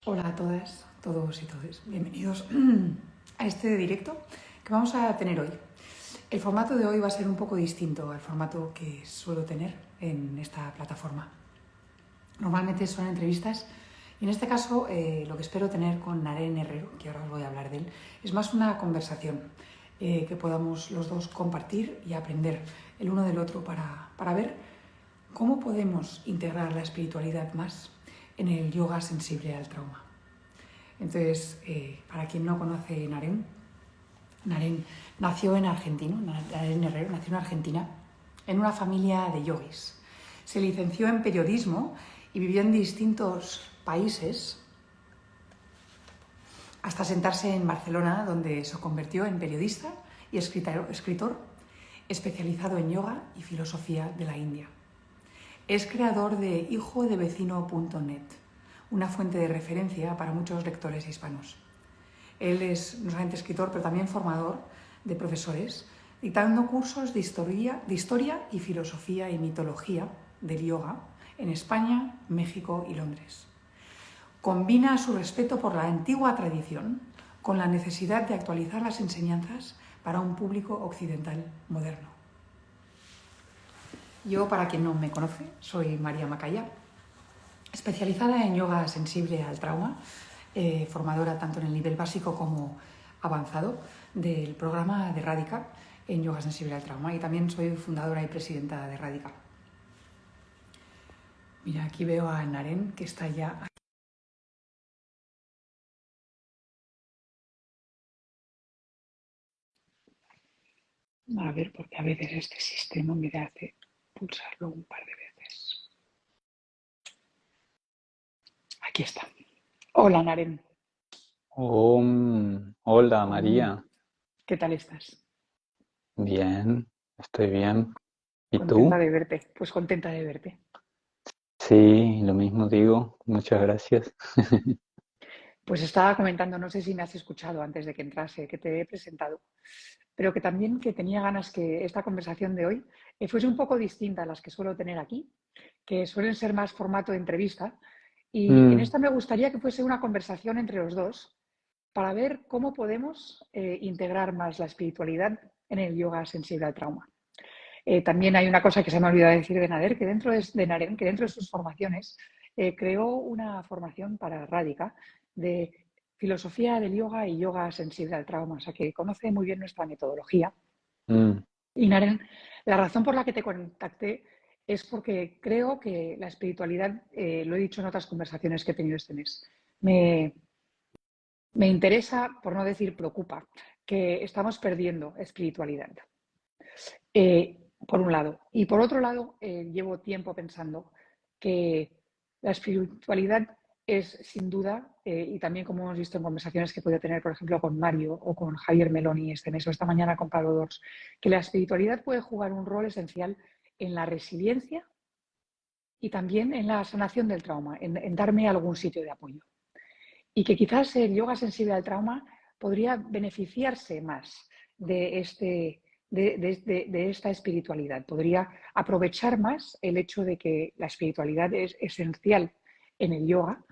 Hola a todas, todos y todes. Bienvenidos a este directo que vamos a tener hoy. El formato de hoy va a ser un poco distinto al formato que suelo tener en esta plataforma. Normalmente son entrevistas y en este caso lo que espero tener con Naren Herrero, que ahora os voy a hablar de él, es más una conversación que podamos los dos compartir y aprender el uno del otro para ver cómo podemos integrar la espiritualidad más en el yoga sensible al trauma. Entonces, para quien no conoce Naren nació en Argentina, Naren Herrero nació en Argentina, en una familia de yogis. Se licenció en periodismo y vivió en distintos países hasta sentarse en Barcelona, donde se convirtió en periodista y escritor especializado en yoga y filosofía de la India. Es creador de hijodevecino.net, una fuente de referencia para muchos lectores hispanos. Él es no solamente escritor, pero también formador de profesores, dictando cursos de historia y filosofía y mitología del yoga en España, México y Londres. Combina su respeto por la antigua tradición con la necesidad de actualizar las enseñanzas para un público occidental moderno. Yo, para quien no me conoce, soy María Macaya, especializada en yoga sensible al trauma, formadora tanto en el nivel básico como avanzado del programa de Radica en yoga sensible al trauma, y también soy fundadora y presidenta de Radica. Mira, aquí veo a Naren, que está ya aquí. A ver, porque a veces este sistema me hace pulsarlo un par de veces. Aquí está. Hola, Naren. Hola María, ¿Qué tal estás? bien, estoy bien. ¿Y Contenta tú? de verte. Pues contenta de verte. Sí, lo mismo digo, muchas gracias. Pues estaba comentando, no sé si me has escuchado antes de que entrase, que te he presentado, pero que también que tenía ganas que esta conversación de hoy fuese un poco distinta a las que suelo tener aquí, que suelen ser más formato de entrevista. Y en Mm, esta me gustaría que fuese una conversación entre los dos para ver cómo podemos integrar más la espiritualidad en el yoga sensible al trauma. También hay una cosa que se me ha olvidado decir de Nader, de Naren, que dentro de sus formaciones creó una formación para Rádica de filosofía del yoga y yoga sensible al trauma, o sea que conoce muy bien nuestra metodología. mm, Y Naren, la razón por la que te contacté es porque creo que la espiritualidad, lo he dicho en otras conversaciones que he tenido este mes, me, me interesa, por no decir preocupa, que estamos perdiendo espiritualidad. Por un lado. Y por otro lado, llevo tiempo pensando que la espiritualidad es sin duda, y también como hemos visto en conversaciones que he podido tener, por ejemplo, con Mario o con Javier Meloni este mes o esta mañana con Pablo Dors, que la espiritualidad puede jugar un rol esencial en la resiliencia y también en la sanación del trauma, en darme algún sitio de apoyo. Y que quizás el yoga sensible al trauma podría beneficiarse más de, de esta espiritualidad, podría aprovechar más el hecho de que la espiritualidad es esencial en el yoga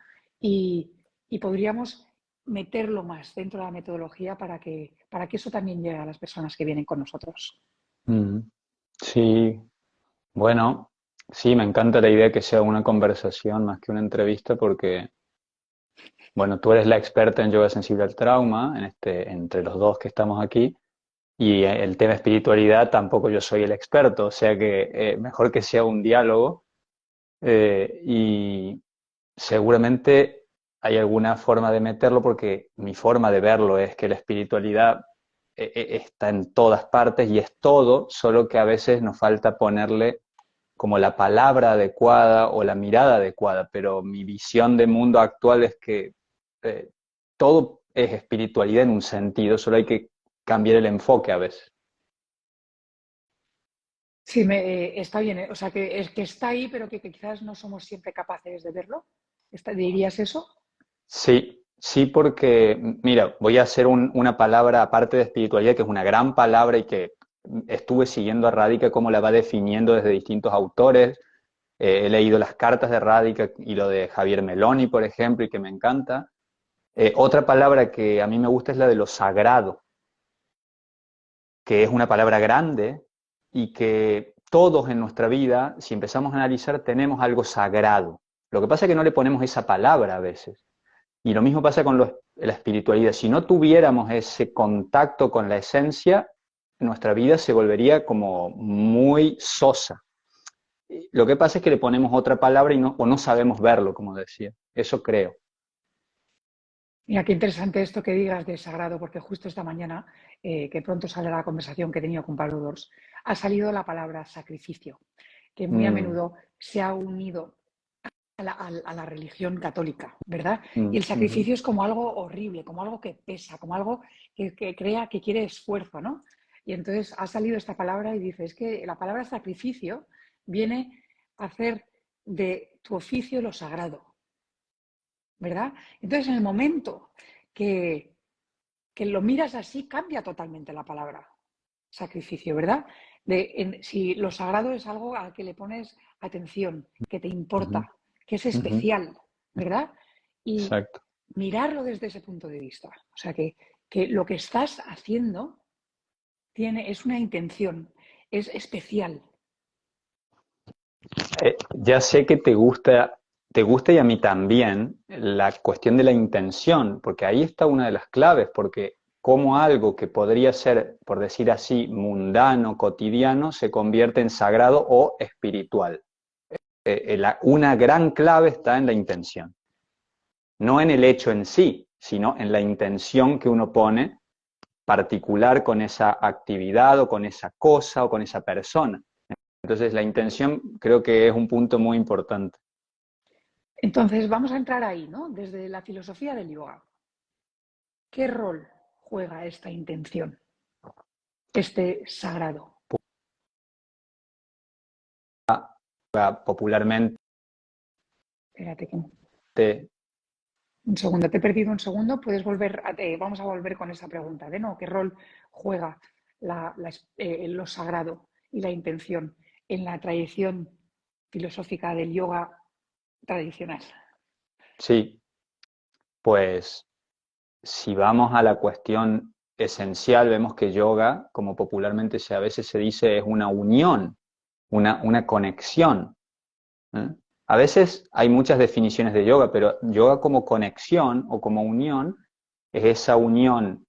y, y podríamos meterlo más dentro de la metodología para que eso también llegue a las personas que vienen con nosotros. mm. Sí, bueno, sí, me encanta la idea que sea una conversación más que una entrevista porque, bueno, tú eres la experta en yoga sensible al trauma, entre los dos que estamos aquí, y el tema espiritualidad tampoco yo soy el experto, o sea que mejor que sea un diálogo y seguramente hay alguna forma de meterlo porque mi forma de verlo es que la espiritualidad está en todas partes y es todo, solo que a veces nos falta ponerle como la palabra adecuada o la mirada adecuada, pero mi visión de mundo actual es que eh, todo es espiritualidad en un sentido, solo hay que cambiar el enfoque a veces. Sí, está bien, o sea, que, es que está ahí, pero que quizás no somos siempre capaces de verlo. ¿Dirías eso? Sí, sí, porque, mira, voy a hacer una palabra aparte de espiritualidad, que es una gran palabra y que estuve siguiendo a Radica cómo la va definiendo desde distintos autores. He leído las cartas de Rádica y lo de Javier Meloni, por ejemplo, y que me encanta. Otra palabra que a mí me gusta es la de lo sagrado, que es una palabra grande y que todos en nuestra vida, si empezamos a analizar, tenemos algo sagrado. Lo que pasa es que no le ponemos esa palabra a veces. Y lo mismo pasa con la espiritualidad. Si no tuviéramos ese contacto con la esencia, nuestra vida se volvería como muy sosa. Lo que pasa es que le ponemos otra palabra o no sabemos verlo, como decía. Eso creo. Mira, qué interesante esto que digas de sagrado, porque justo esta mañana, que pronto saldrá la conversación que he tenido con Pablo Dors, ha salido la palabra sacrificio, que muy a Mm, menudo se ha unido a la religión católica, ¿verdad? Y mm, el ujú. sacrificio es como algo horrible, como algo que pesa, como algo que crea que quiere esfuerzo, ¿no? Y entonces ha salido esta palabra y dice, es que la palabra sacrificio viene a hacer de tu oficio lo sagrado, ¿verdad? Entonces, en el momento que, que lo miras así, cambia totalmente la palabra sacrificio, ¿verdad? Si lo sagrado es algo al que le pones atención, que te Ujú, importa, que es ujú. especial, ¿verdad? Y Exacto. mirarlo desde ese punto de vista. O sea, que lo que estás haciendo es una intención, es especial. Ya sé que te gusta y a mí también la cuestión de la intención, porque ahí está una de las claves, porque como algo que podría ser, por decir así, mundano, cotidiano, se convierte en sagrado o espiritual. Una gran clave está en la intención, no en el hecho en sí, sino en la intención que uno pone particular con esa actividad o con esa cosa o con esa persona. Entonces, la intención creo que es un punto muy importante. Entonces, vamos a entrar ahí, ¿no? Desde la filosofía del yoga. ¿Qué rol juega esta intención, este sagrado? Popularmente, Espérate que un segundo, te he perdido un segundo. Puedes volver, vamos a volver con esa pregunta, ¿de no? ¿Qué rol juega lo sagrado y la intención en la tradición filosófica del yoga tradicional? sí, pues si vamos a la cuestión esencial, vemos que yoga, como popularmente a veces se dice, es una unión, una conexión. ¿Eh? A veces hay muchas definiciones de yoga, pero yoga como conexión o como unión es esa unión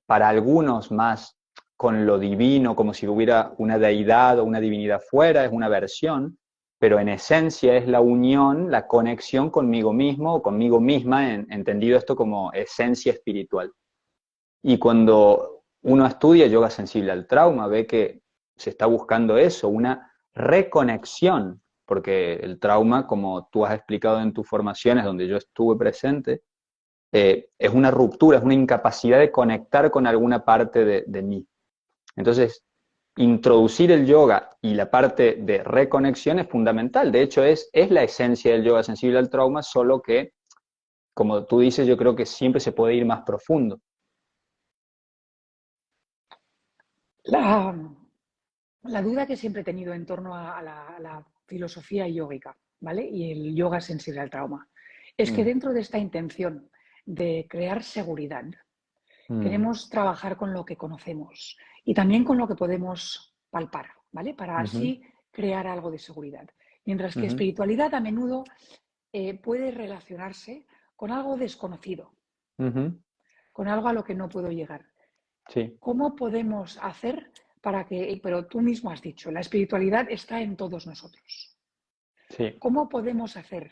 para algunos más con lo divino, como si hubiera una deidad o una divinidad fuera, es una versión, pero en esencia es la unión, la conexión conmigo mismo o conmigo misma, entendido esto como esencia espiritual. Y cuando uno estudia yoga sensible al trauma, ve que se está buscando eso, una reconexión, porque el trauma, como tú has explicado en tus formaciones, donde yo estuve presente, es una ruptura, es una incapacidad de conectar con alguna parte de mí. Entonces, introducir el yoga y la parte de reconexión es fundamental. De hecho, es la esencia del yoga sensible al trauma, solo que, como tú dices, yo creo que siempre se puede ir más profundo. La, la duda que siempre he tenido en torno a la filosofía yógica, ¿vale? Y el yoga sensible al trauma, es que Mm, dentro de esta intención de crear seguridad, mm, queremos trabajar con lo que conocemos y también con lo que podemos palpar, ¿vale? Para ujú, así crear algo de seguridad. Mientras que ujú, espiritualidad a menudo puede relacionarse con algo desconocido, ujú. con algo a lo que no puedo llegar. Sí, ¿Cómo podemos hacer para que, pero tú mismo has dicho, la espiritualidad está en todos nosotros? sí. ¿Cómo podemos hacer?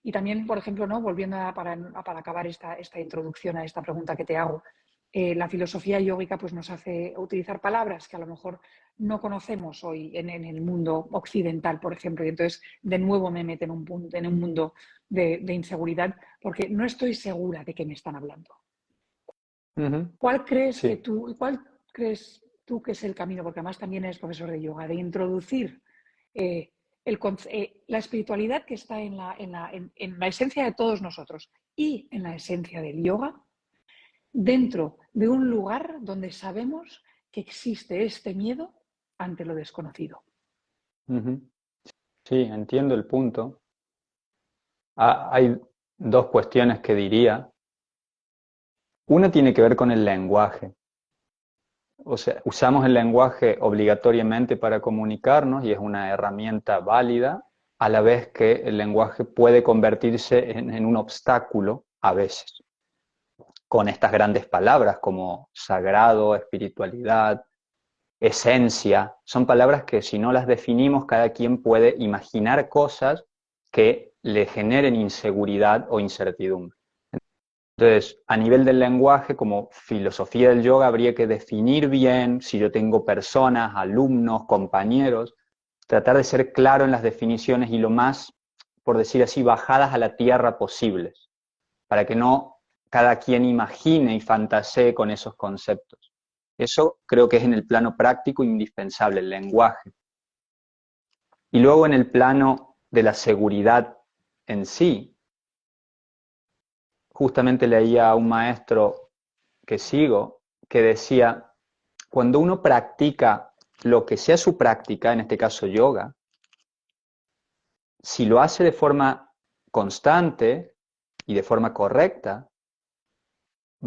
Y también, por ejemplo, ¿no? Volviendo para acabar esta introducción a esta pregunta que te hago, la filosofía yógica pues, nos hace utilizar palabras que a lo mejor no conocemos hoy en el mundo occidental, por ejemplo, y entonces de nuevo me mete en un mundo de inseguridad porque no estoy segura de qué me están hablando. Ujú, sí. ¿Cuál crees tú que es el camino? Porque además también eres profesor de yoga, de introducir eh, la espiritualidad que está en la esencia de todos nosotros y en la esencia del yoga dentro de un lugar donde sabemos que existe este miedo ante lo desconocido. Ujú. Sí, entiendo el punto. Hay dos cuestiones que diría. Una tiene que ver con el lenguaje. O sea, usamos el lenguaje obligatoriamente para comunicarnos y es una herramienta válida, a la vez que el lenguaje puede convertirse en un obstáculo a veces, con estas grandes palabras como sagrado, espiritualidad, esencia. Son palabras que si no las definimos, cada quien puede imaginar cosas que le generen inseguridad o incertidumbre. Entonces, a nivel del lenguaje, como filosofía del yoga, habría que definir bien si yo tengo personas, alumnos, compañeros, tratar de ser claro en las definiciones y lo más, por decir así, bajadas a la tierra posibles, para que no cada quien imagine y fantasee con esos conceptos. Eso creo que es en el plano práctico indispensable, el lenguaje. Y luego en el plano de la seguridad en sí, justamente leía a un maestro que sigo que decía, cuando uno practica lo que sea su práctica, en este caso yoga, si lo hace de forma constante y de forma correcta,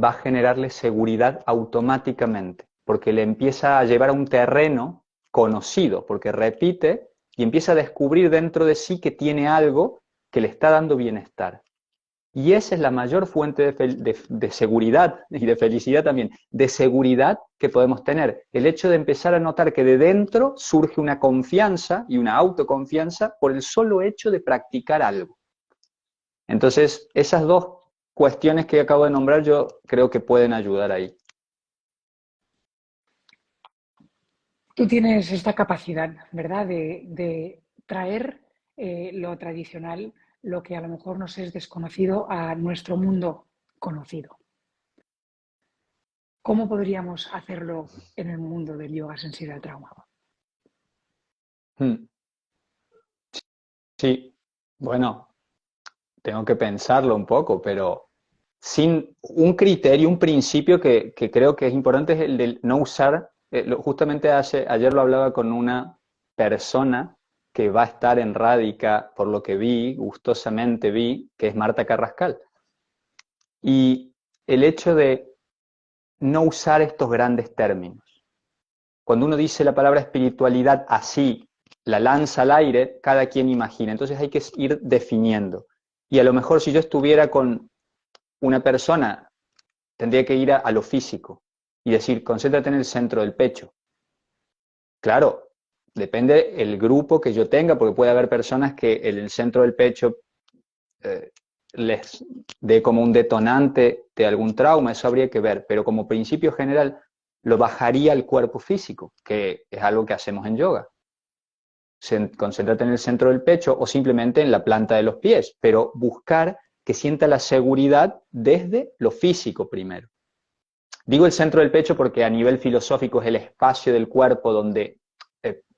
va a generarle seguridad automáticamente, porque le empieza a llevar a un terreno conocido, porque repite y empieza a descubrir dentro de sí que tiene algo que le está dando bienestar. Y esa es la mayor fuente de seguridad y de felicidad también, de seguridad que podemos tener. El hecho de empezar a notar que de dentro surge una confianza y una autoconfianza por el solo hecho de practicar algo. Entonces, esas dos cuestiones que acabo de nombrar yo creo que pueden ayudar ahí. Tú tienes esta capacidad, ¿verdad?, de traer lo tradicional, lo que a lo mejor nos es desconocido, a nuestro mundo conocido. ¿Cómo podríamos hacerlo en el mundo del yoga sensible al trauma? Hmm. Sí, bueno, tengo que pensarlo un poco, pero sin un criterio, un principio que creo que es importante es el de no usar, justamente ayer lo hablaba con una persona que va a estar en Rádica, por lo que vi, gustosamente vi, que es Marta Carrascal. Y el hecho de no usar estos grandes términos. Cuando uno dice la palabra espiritualidad así, la lanza al aire, cada quien imagina. Entonces hay que ir definiendo. Y a lo mejor si yo estuviera con una persona, tendría que ir a lo físico y decir, concéntrate en el centro del pecho. Claro, depende el grupo que yo tenga, porque puede haber personas que en el centro del pecho les dé como un detonante de algún trauma, eso habría que ver, pero como principio general lo bajaría al cuerpo físico, que es algo que hacemos en yoga. Concéntrate en el centro del pecho o simplemente en la planta de los pies, pero buscar que sienta la seguridad desde lo físico primero. Digo el centro del pecho porque a nivel filosófico es el espacio del cuerpo donde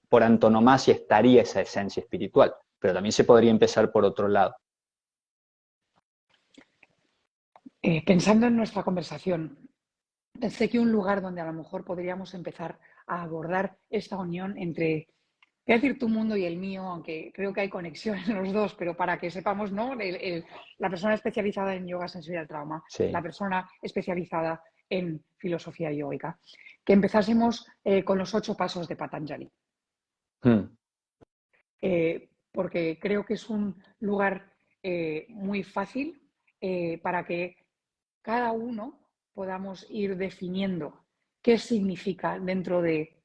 por antonomasia estaría esa esencia espiritual, pero también se podría empezar por otro lado. Pensando en nuestra conversación, pensé que un lugar donde a lo mejor podríamos empezar a abordar esta unión entre, voy a decir, tu mundo y el mío, aunque creo que hay conexión en los dos, pero para que sepamos, ¿no? La persona especializada en yoga sensible al trauma, la Sí. persona especializada en filosofía yógica, que empezásemos con los 8 pasos de Patanjali. Porque creo que es un lugar muy fácil para que cada uno podamos ir definiendo qué significa dentro de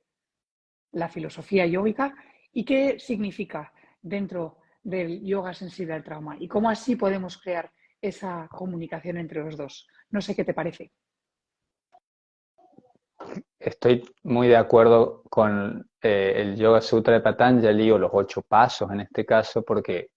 la filosofía yógica y qué significa dentro del yoga sensible al trauma y cómo así podemos crear esa comunicación entre los dos. No sé qué te parece. Estoy muy de acuerdo con el Yoga Sutra de Patanjali o los 8 pasos en este caso, porque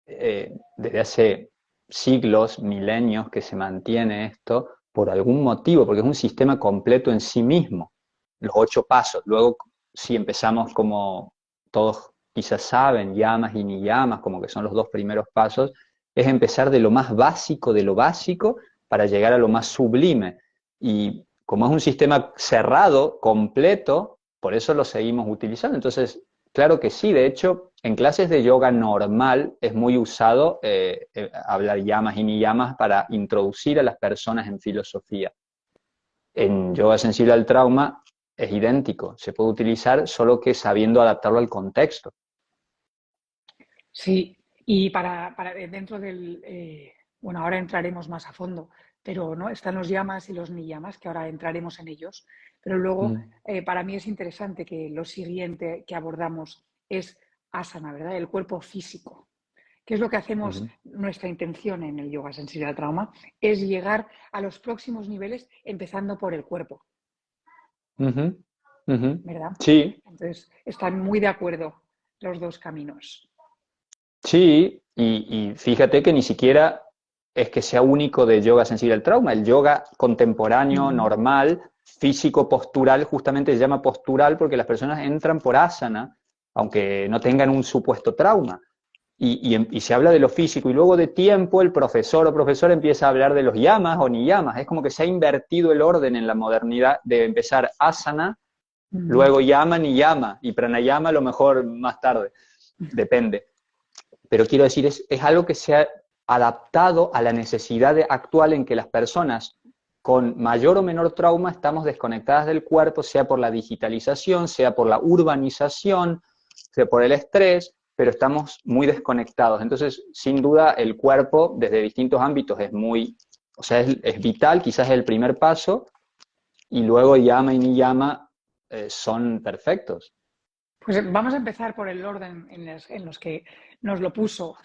desde hace siglos, milenios que se mantiene esto por algún motivo, porque es un sistema completo en sí mismo, los 8 pasos. Luego, si empezamos como todos quizás saben, llamas y niyamas, como que son los 2 primeros pasos, es empezar de lo más básico de lo básico para llegar a lo más sublime. Y como es un sistema cerrado, completo, por eso lo seguimos utilizando. Entonces, claro que sí. De hecho, en clases de yoga normal es muy usado hablar yamas y niyamas para introducir a las personas en filosofía. En yoga sensible al trauma es idéntico, se puede utilizar solo que sabiendo adaptarlo al contexto. Sí, y dentro del, bueno, ahora entraremos más a fondo, pero ¿no? Están los yamas y los niyamas, que ahora entraremos en ellos. Pero luego, Mm, para mí es interesante que lo siguiente que abordamos es asana, ¿verdad? El cuerpo físico. ¿Qué es lo que hacemos? ujú, Nuestra intención en el yoga sensible al trauma es llegar a los próximos niveles empezando por el cuerpo, ujú, ujú. ¿verdad? Sí, Entonces, están muy de acuerdo los dos caminos. sí, y fíjate que ni siquiera es que sea único de yoga sensible al trauma. El yoga contemporáneo, Ujú. normal, físico, postural, justamente se llama postural porque las personas entran por asana, aunque no tengan un supuesto trauma. Y se habla de lo físico, y luego de tiempo el profesor o profesora empieza a hablar de los yamas o niyamas. Es como que se ha invertido el orden en la modernidad de empezar asana, Ujú. luego yama, niyama, y pranayama a lo mejor más tarde, depende. Pero quiero decir, es algo que se ha adaptado a la necesidad actual en que las personas con mayor o menor trauma estamos desconectadas del cuerpo, sea por la digitalización, sea por la urbanización, sea por el estrés, pero estamos muy desconectados. Entonces, sin duda, el cuerpo desde distintos ámbitos es muy, o sea, es vital, quizás es el primer paso, y luego yama y niyama son perfectos. Pues vamos a empezar por el orden en los que nos lo puso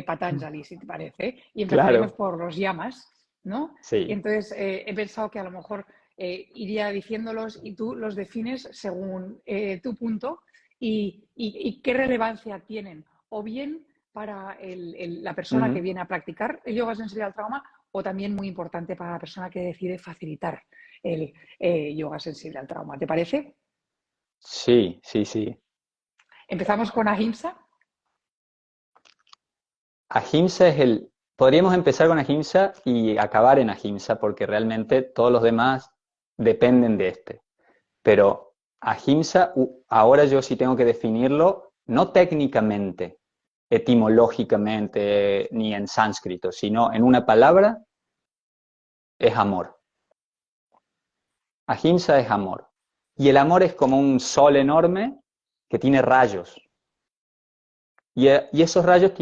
Patanjali, si te parece, y empezaremos Claro, por los yamas, ¿no? Y sí. entonces he pensado que a lo mejor iría diciéndolos y tú los defines según tu punto y qué relevancia tienen, o bien para la persona que Ujú. viene a practicar el yoga sensible al trauma, o también muy importante para la persona que decide facilitar el yoga sensible al trauma. ¿Te parece? Sí, sí, sí. Empezamos con Ahimsa. Ahimsa es el... Podríamos empezar con Ahimsa y acabar en Ahimsa porque realmente todos los demás dependen de este. Pero Ahimsa, ahora yo sí tengo que definirlo, no técnicamente, etimológicamente, ni en sánscrito, sino en una palabra, es amor. Ahimsa es amor. Y el amor es como un sol enorme que tiene rayos. Y esos rayos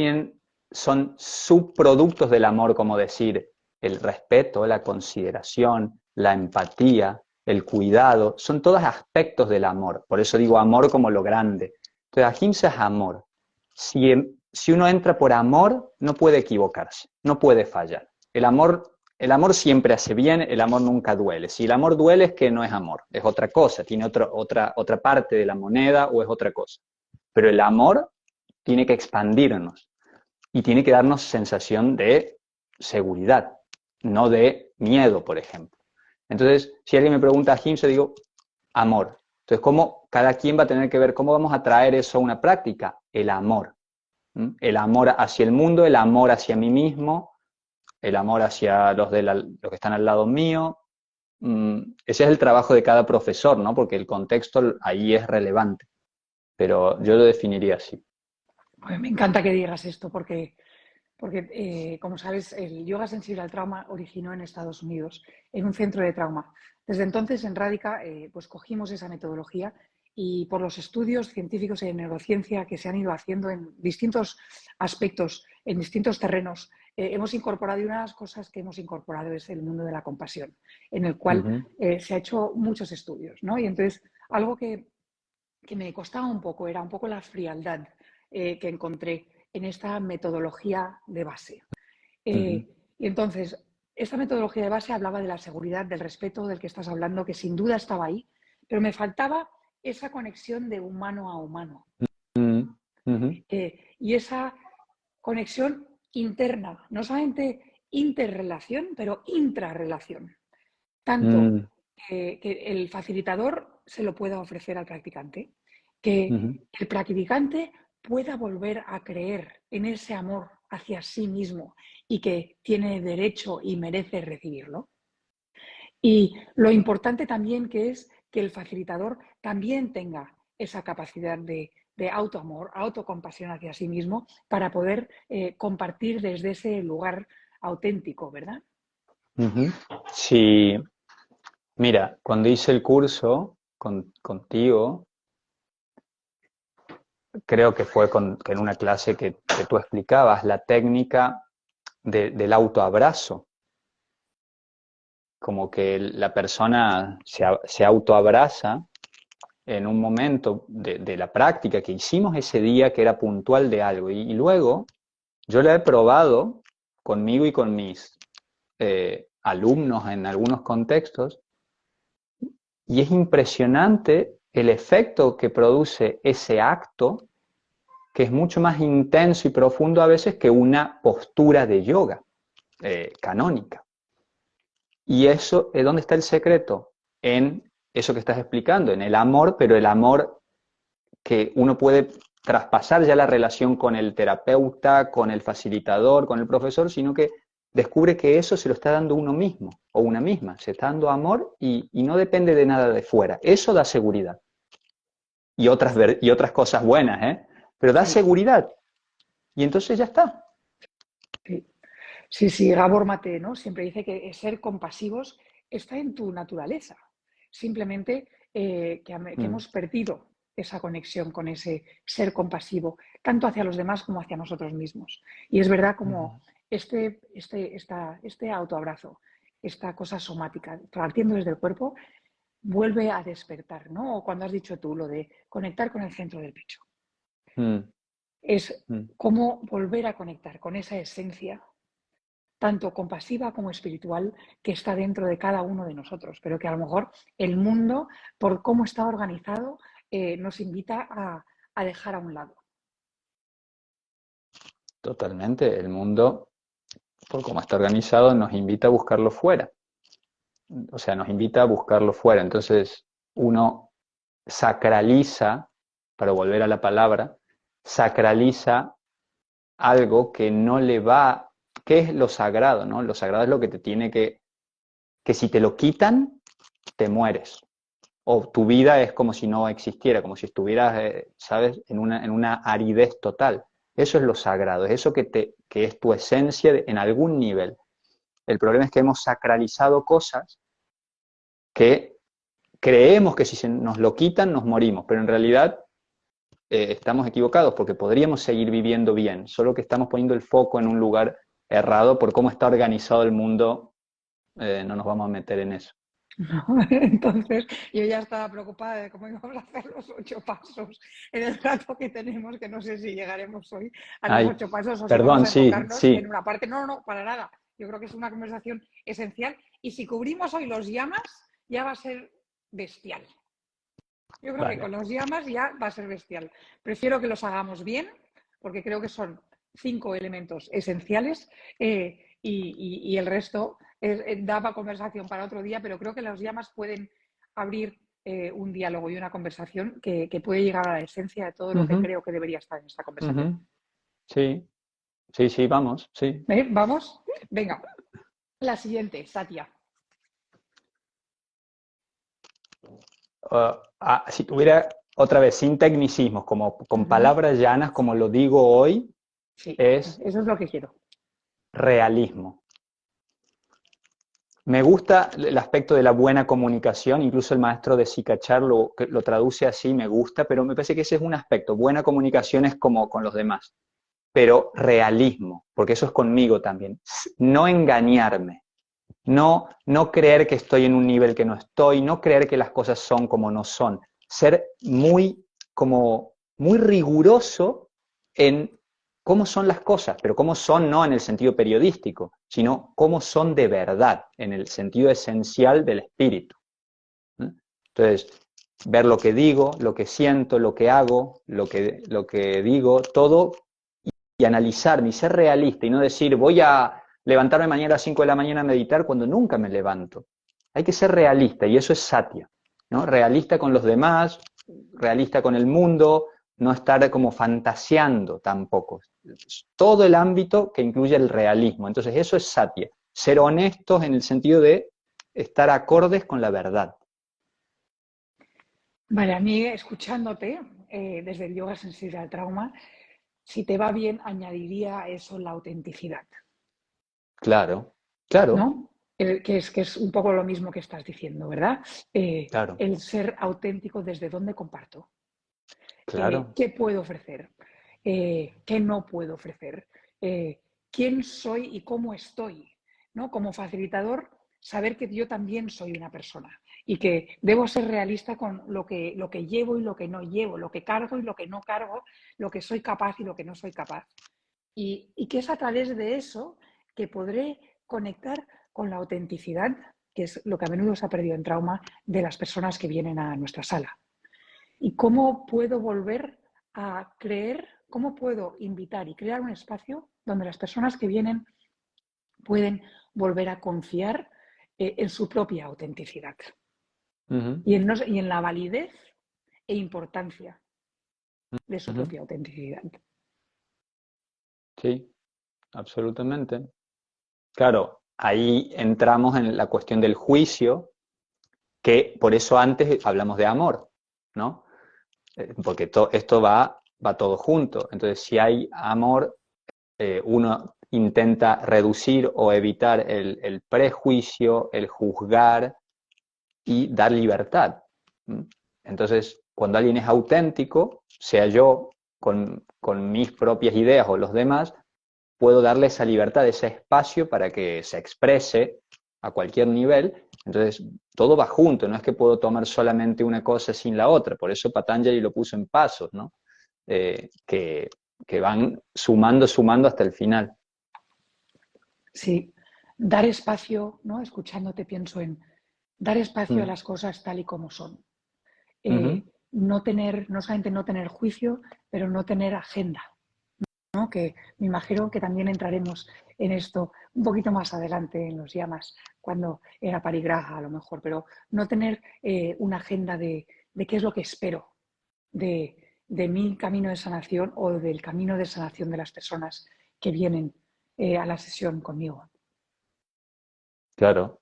son subproductos del amor, como decir, el respeto, la consideración, la empatía, el cuidado, son todos aspectos del amor. Por eso digo amor como lo grande. Entonces, ahimsa es amor. Si uno entra por amor, no puede equivocarse, no puede fallar. El amor siempre hace bien, el amor nunca duele. Si el amor duele es que no es amor, es otra cosa, tiene otra parte de la moneda o es otra cosa. Pero el amor tiene que expandirnos y tiene que darnos sensación de seguridad, no de miedo, por ejemplo. Entonces, si alguien me pregunta a Ahimsa, digo, amor. Entonces, ¿cómo cada quien va a tener que ver cómo vamos a traer eso a una práctica? El amor. ¿Mm? El amor hacia el mundo, el amor hacia mí mismo, el amor hacia los que están al lado mío. Ese es el trabajo de cada profesor, ¿no? Porque el contexto ahí es relevante, pero yo lo definiría así. Me encanta que digas esto porque como sabes, el yoga sensible al trauma originó en Estados Unidos, en un centro de trauma. Desde entonces, en Radica, pues cogimos esa metodología y por los estudios científicos de neurociencia que se han ido haciendo en distintos aspectos, en distintos terrenos, hemos incorporado, y una de las cosas que hemos incorporado es el mundo de la compasión, en el cual Ujú, se ha hecho muchos estudios, ¿no? Y entonces, algo que me costaba un poco era un poco la frialdad que encontré en esta metodología de base. ujú, Y entonces, esta metodología de base hablaba de la seguridad, del respeto del que estás hablando, que sin duda estaba ahí, pero me faltaba esa conexión de humano a humano ujú, ujú. y esa conexión interna, no solamente interrelación, pero intrarrelación. Tanto Mm, que el facilitador se lo pueda ofrecer al practicante, que ujú, el practicante pueda volver a creer en ese amor hacia sí mismo y que tiene derecho y merece recibirlo. Y lo importante también que es que el facilitador también tenga esa capacidad de de autoamor, autocompasión hacia sí mismo, para poder compartir desde ese lugar auténtico, ¿verdad? Sí, mira, cuando hice el curso contigo, creo que fue que en una clase que tú explicabas la técnica del autoabrazo, como que la persona se autoabraza en un momento de la práctica que hicimos ese día que era puntual de algo. Y luego yo lo he probado conmigo y con mis alumnos en algunos contextos, y es impresionante el efecto que produce ese acto, que es mucho más intenso y profundo a veces que una postura de yoga canónica. Y eso, ¿dónde está el secreto? En eso que estás explicando, en el amor, pero el amor que uno puede traspasar ya la relación con el terapeuta, con el facilitador, con el profesor, sino que descubre que eso se lo está dando uno mismo o una misma. Se está dando amor y no depende de nada de fuera. Eso da seguridad. Y otras cosas buenas, ¿eh? Pero da seguridad. Y entonces ya está. Sí, Gabor Mate, ¿no? Siempre dice que ser compasivos está en tu naturaleza. Simplemente que hemos perdido esa conexión con ese ser compasivo, tanto hacia los demás como hacia nosotros mismos. Y es verdad como este autoabrazo, esta cosa somática, partiendo desde el cuerpo, vuelve a despertar, ¿no? O cuando has dicho tú lo de conectar con el centro del pecho. Es como volver a conectar con esa esencia tanto compasiva como espiritual, que está dentro de cada uno de nosotros, pero que a lo mejor el mundo, por cómo está organizado, nos invita a dejar a un lado. Totalmente. El mundo, por cómo está organizado, nos invita a buscarlo fuera. O sea, nos invita a buscarlo fuera. Entonces, uno sacraliza, para volver a la palabra, sacraliza algo que no le va. ¿Qué es lo sagrado, no? Lo sagrado es lo que te tiene que si te lo quitan, te mueres. O tu vida es como si no existiera, como si estuvieras, ¿sabes?, en una aridez total. Eso es lo sagrado, es eso que es tu esencia en algún nivel. El problema es que hemos sacralizado cosas que creemos que si se nos lo quitan nos morimos, pero en realidad estamos equivocados porque podríamos seguir viviendo bien, solo que estamos poniendo el foco en un lugar errado por cómo está organizado el mundo. No nos vamos a meter en eso. No, entonces yo ya estaba preocupada de cómo íbamos a hacer los 8 pasos en el rato que tenemos, que no sé si llegaremos hoy a los 8 pasos o si perdón, vamos a enfocarnos sí. en una parte. No, para nada. Yo creo que es una conversación esencial y si cubrimos hoy los llamas ya va a ser bestial. Yo creo que con los llamas ya va a ser bestial. Prefiero que los hagamos bien porque creo que son 5 elementos esenciales y el resto daba conversación para otro día, pero creo que las llamas pueden abrir un diálogo y una conversación que puede llegar a la esencia de todo lo que creo que debería estar en esta conversación. Sí, vamos, sí. ¿Vamos? Venga. La siguiente, Satya. Si tuviera, otra vez, sin tecnicismos, como con palabras llanas, como lo digo hoy, sí, es eso es lo que quiero. Realismo. Me gusta el aspecto de la buena comunicación, incluso el maestro de Sikachar lo traduce así, me gusta, pero me parece que ese es un aspecto. Buena comunicación es como con los demás, pero realismo, porque eso es conmigo también. No engañarme, no creer que estoy en un nivel que no estoy, no creer que las cosas son como no son. Ser muy riguroso en cómo son las cosas, pero cómo son no en el sentido periodístico, sino cómo son de verdad, en el sentido esencial del espíritu. Entonces, ver lo que digo, lo que siento, lo que hago, lo que digo, todo, y analizarme y ser realista y no decir voy a levantarme mañana a las 5 de la mañana a meditar cuando nunca me levanto. Hay que ser realista y eso es Satya, ¿no? Realista con los demás, realista con el mundo, no estar como fantaseando tampoco. Todo el ámbito que incluye el realismo. Entonces eso es Satya. Ser honestos en el sentido de estar acordes con la verdad. Vale, a mí escuchándote, desde el yoga sensible al trauma, si te va bien, añadiría a eso la autenticidad. Claro, claro, ¿No? Que es un poco lo mismo que estás diciendo, ¿verdad? claro, El ser auténtico desde dónde comparto. claro. ¿Qué puedo ofrecer? ¿Qué no puedo ofrecer? ¿Quién soy y cómo estoy? ¿No? Como facilitador, saber que yo también soy una persona y que debo ser realista con lo que llevo y lo que no llevo, lo que cargo y lo que no cargo, lo que soy capaz y lo que no soy capaz. Y que es a través de eso que podré conectar con la autenticidad, que es lo que a menudo se ha perdido en trauma, de las personas que vienen a nuestra sala. ¿Y cómo puedo volver a creer, cómo puedo invitar y crear un espacio donde las personas que vienen pueden volver a confiar en su propia autenticidad Ujú, y en la validez e importancia de su ujú. propia autenticidad? Sí, absolutamente. Claro, ahí entramos en la cuestión del juicio, que por eso antes hablamos de amor, ¿no? Porque esto va todo junto. Entonces, si hay amor, uno intenta reducir o evitar el prejuicio, el juzgar y dar libertad. ¿Mm? Entonces, cuando alguien es auténtico, sea yo con mis propias ideas o los demás, puedo darle esa libertad, ese espacio para que se exprese a cualquier nivel. Entonces, todo va junto, no es que puedo tomar solamente una cosa sin la otra. Por eso Patanjali lo puso en pasos, ¿no? Que, que van sumando, sumando hasta el final. Sí, dar espacio, ¿no? Escuchándote pienso en dar espacio a Mm. las cosas tal y como son. Ujú, No tener, no solamente no tener juicio, pero no tener agenda, ¿no? Que me imagino que también entraremos en esto un poquito más adelante en los llamas, cuando era parigraja a lo mejor, pero no tener una agenda de qué es lo que espero de mi camino de sanación o del camino de sanación de las personas que vienen a la sesión conmigo. claro.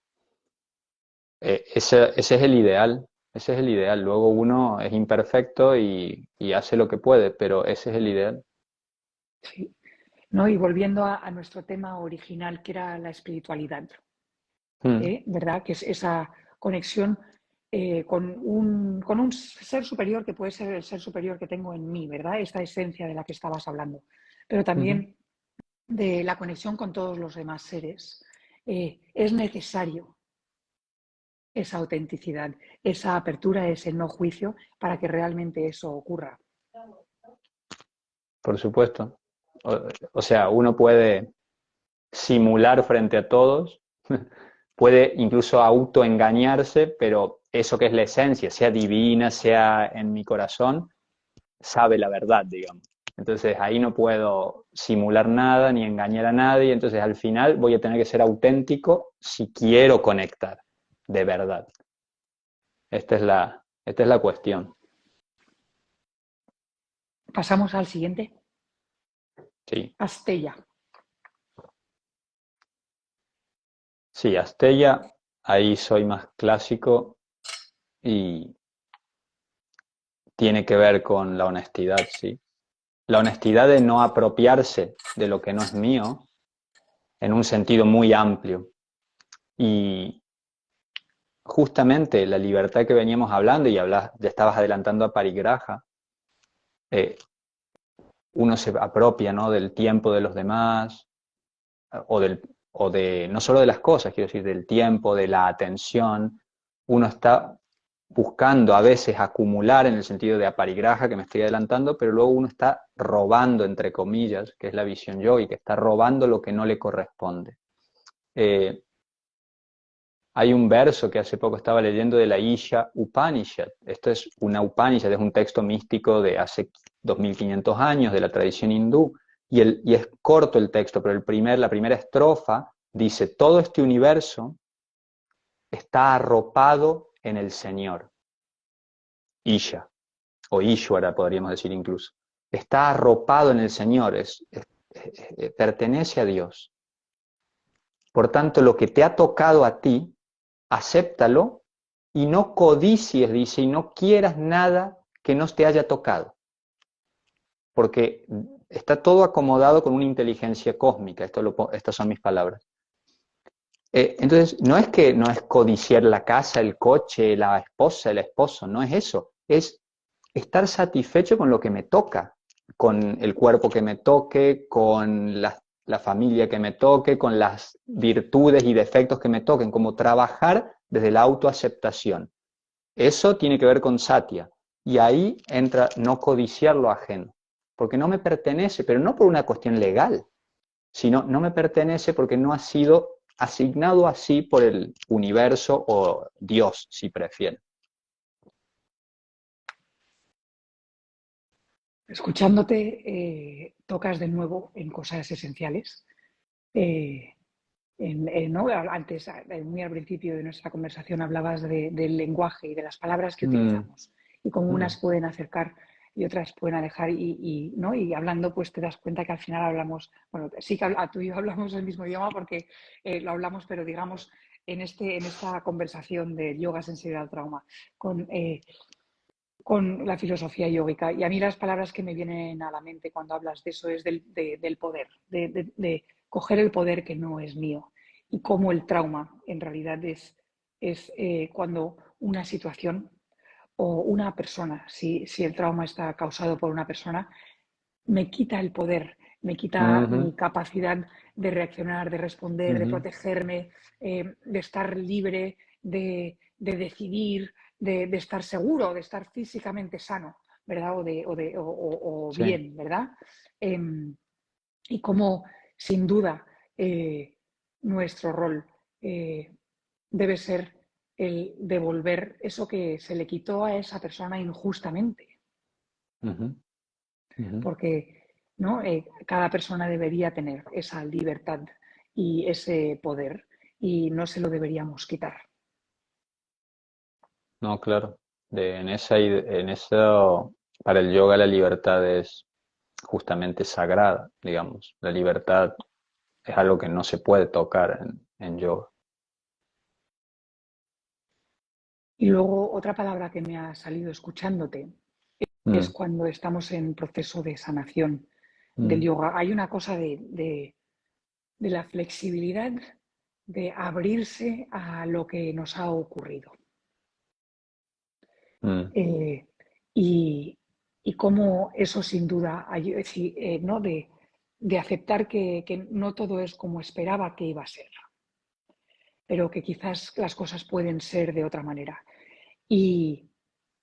Ese es el ideal, ese es el ideal. Luego uno es imperfecto y hace lo que puede, pero ese es el ideal. ¿Sí? ¿No? Y volviendo a nuestro tema original, que era la espiritualidad, Mm, ¿verdad? Que es esa conexión con un ser superior que puede ser el ser superior que tengo en mí, ¿verdad? Esta esencia de la que estabas hablando. Pero ujú. también de la conexión con todos los demás seres. Es necesario esa autenticidad, esa apertura, ese no juicio para que realmente eso ocurra. Por supuesto. O, o sea, uno puede simular frente a todos, puede incluso autoengañarse, pero eso que es la esencia, sea divina, sea en mi corazón, sabe la verdad, digamos. Entonces ahí no puedo simular nada ni engañar a nadie, entonces al final voy a tener que ser auténtico si quiero conectar de verdad. Esta es la cuestión. Pasamos al siguiente. Sí, Astella. sí, Astella, ahí soy más clásico y tiene que ver con la honestidad, sí. La honestidad de no apropiarse de lo que no es mío en un sentido muy amplio. Y justamente la libertad que veníamos hablando, y ya estabas adelantando a Parigraha, eh, uno se apropia, ¿no?, del tiempo de los demás, o, o de, no solo de las cosas, quiero decir, del tiempo, de la atención. Uno está buscando a veces acumular en el sentido de aparigraja, que me estoy adelantando, pero luego uno está robando, entre comillas, que es la visión yogi, que está robando lo que no le corresponde. Eh, Hay un verso que hace poco estaba leyendo de la Isha Upanishad. Esto es una Upanishad, es un texto místico de hace 2500 años, de la tradición hindú, y es corto el texto, pero la primera estrofa dice, todo este universo está arropado en el Señor, Isha, o Ishwara podríamos decir incluso. Está arropado en el Señor, pertenece a Dios. Por tanto, lo que te ha tocado a ti, acéptalo y no codicies, dice, y no quieras nada que no te haya tocado. porque está todo acomodado con una inteligencia cósmica, estas son mis palabras. Entonces, no es codiciar la casa, el coche, la esposa, el esposo, no es eso, es estar satisfecho con lo que me toca, con el cuerpo que me toque, con la familia que me toque, con las virtudes y defectos que me toquen, como trabajar desde la autoaceptación. Eso tiene que ver con satya, y ahí entra no codiciar lo ajeno, porque no me pertenece, pero no por una cuestión legal, sino no me pertenece porque no ha sido asignado así por el universo o Dios, si prefieren. Escuchándote, tocas de nuevo en cosas esenciales. Eh, ¿no? Antes, muy al principio de nuestra conversación, hablabas del lenguaje y de las palabras que Mm, utilizamos y cómo unas mm, pueden acercar y otras pueden alejar ¿no? Y hablando pues te das cuenta que al final hablamos, bueno, sí que tú y yo hablamos el mismo idioma porque lo hablamos, pero digamos en esta conversación de yoga, sensibilidad, trauma, con la filosofía yógica. Y a mí las palabras que me vienen a la mente cuando hablas de eso es del poder, de coger el poder que no es mío y cómo el trauma en realidad es cuando una situación o una persona, si el trauma está causado por una persona, me quita el poder, me quita ujú, mi capacidad de reaccionar, de responder, de ujú. protegerme, de estar libre, de decidir, de estar seguro, de estar físicamente sano, ¿verdad? O Sí. bien, ¿verdad? Eh, y como, sin duda, nuestro rol debe ser el devolver eso que se le quitó a esa persona injustamente, Ujú, ujú. porque ¿no? Cada persona debería tener esa libertad y ese poder y no se lo deberíamos quitar. No, claro. En eso, para el yoga la libertad es justamente sagrada, digamos. La libertad es algo que no se puede tocar en yoga. Y luego otra palabra que me ha salido escuchándote es Mm, cuando estamos en proceso de sanación del mm, yoga. Hay una cosa de la flexibilidad, de abrirse a lo que nos ha ocurrido. mm, Eh, y, y cómo eso sin duda, ¿no? De aceptar que no todo es como esperaba que iba a ser, pero que quizás las cosas pueden ser de otra manera. Y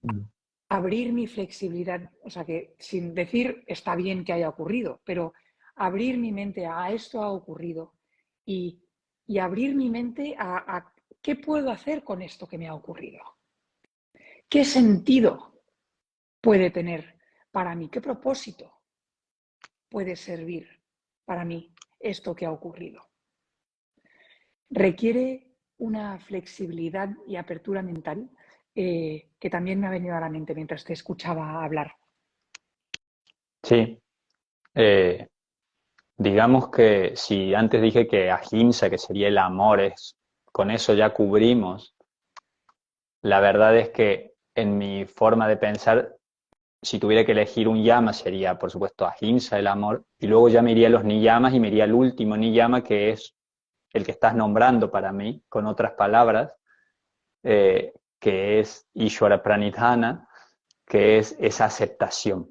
mm, abrir mi flexibilidad, o sea, que sin decir está bien que haya ocurrido, pero abrir mi mente a esto ha ocurrido y, y abrir mi mente a qué puedo hacer con esto que me ha ocurrido. ¿Qué sentido puede tener para mí? ¿Qué propósito puede servir para mí esto que ha ocurrido? Requiere una flexibilidad y apertura mental que también me ha venido a la mente mientras te escuchaba hablar. sí. Eh, digamos que si antes dije que ahimsa, que sería el amor, con eso ya cubrimos, la verdad es que en mi forma de pensar, si tuviera que elegir un yama, sería por supuesto ahimsa, el amor, y luego ya me iría a los niyamas y me iría al último niyama, que es el que estás nombrando para mí, con otras palabras, que es Ishvara Pranidhana, que es esa aceptación.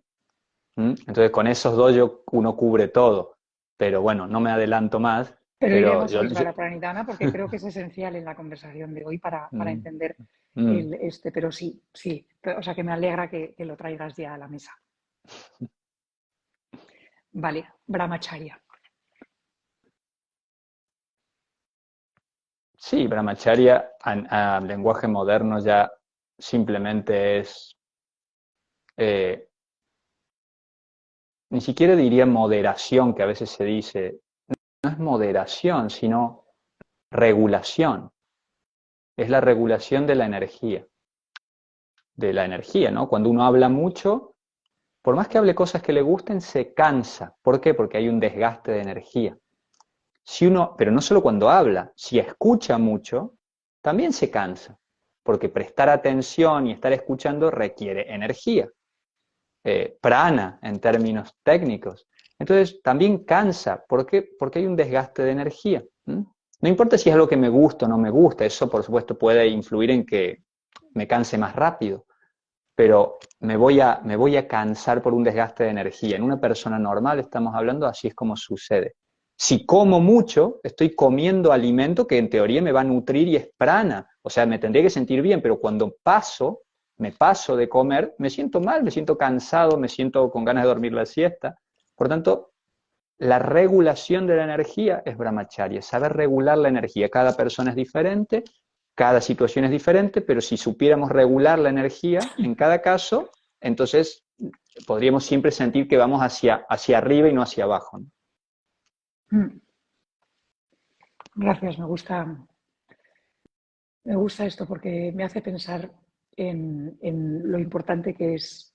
¿Mm? Entonces con esos dos uno cubre todo, pero bueno, no me adelanto más, Pero pero iremos a Isvara Pranidhana porque creo que es esencial en la conversación de hoy para Mm, entender mm. pero sí, sí, o sea que me alegra que lo traigas ya a la mesa. Vale, Brahmacharya. Sí, Brahmacharya a lenguaje moderno ya simplemente es, eh, ni siquiera diría moderación, que a veces se dice, no es moderación, sino regulación. Es la regulación de la energía, ¿no? Cuando uno habla mucho, por más que hable cosas que le gusten, se cansa. ¿Por qué? Porque hay un desgaste de energía. Si uno, pero no solo cuando habla, si escucha mucho, también se cansa, porque prestar atención y estar escuchando requiere energía. prana en términos técnicos. Entonces también cansa. ¿Por qué? Porque hay un desgaste de energía. No importa si es algo que me gusta o no me gusta, eso por supuesto puede influir en que me canse más rápido, pero me voy a cansar por un desgaste de energía. En una persona normal, estamos hablando, así es como sucede. Si como mucho, estoy comiendo alimento que en teoría me va a nutrir y es prana, o sea, me tendría que sentir bien, pero cuando me paso de comer, me siento mal, me siento cansado, me siento con ganas de dormir la siesta. Por tanto, la regulación de la energía es brahmacharya, saber regular la energía. Cada persona es diferente, cada situación es diferente, pero si supiéramos regular la energía en cada caso, entonces podríamos siempre sentir que vamos hacia arriba y no hacia abajo, ¿no? Gracias, me gusta esto porque me hace pensar en lo importante que es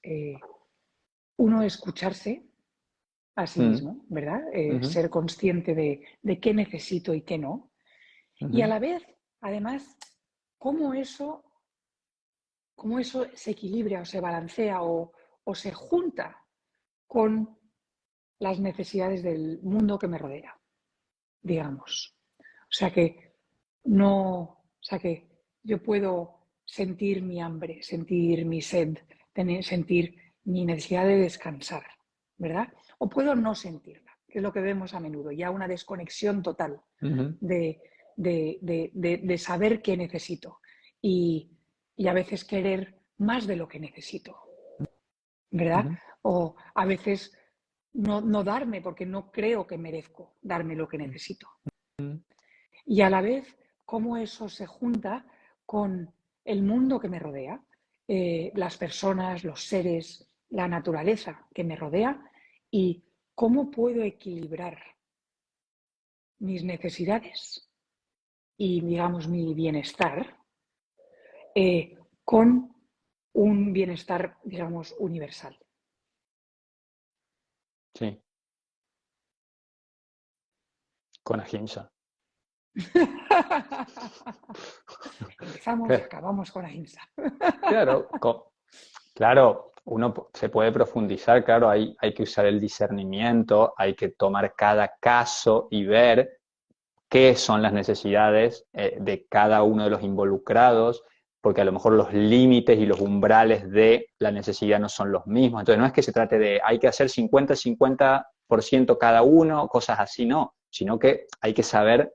uno escucharse a sí mismo, ¿verdad? Ser consciente de qué necesito y qué no. Y a la vez, además, cómo eso se equilibra o se balancea o se junta con las necesidades del mundo que me rodea, digamos. O sea que yo puedo sentir mi hambre, sentir mi sed, sentir mi necesidad de descansar, ¿verdad? O puedo no sentirla, que es lo que vemos a menudo, ya una desconexión total de saber qué necesito y a veces querer más de lo que necesito, ¿verdad? O a veces no darme porque no creo que merezco darme lo que necesito. Y a la vez, cómo eso se junta con el mundo que me rodea, las personas, los seres, la naturaleza que me rodea y cómo puedo equilibrar mis necesidades y, digamos, mi bienestar con un bienestar, digamos, universal. Sí. Con ahimsa. Empezamos y acabamos con ahimsa. Claro, uno se puede profundizar, claro, hay que usar el discernimiento, hay que tomar cada caso y ver qué son las necesidades de cada uno de los involucrados, porque a lo mejor los límites y los umbrales de la necesidad no son los mismos. Entonces no es que se trate de hay que hacer 50-50% cada uno, cosas así, no, sino que hay que saber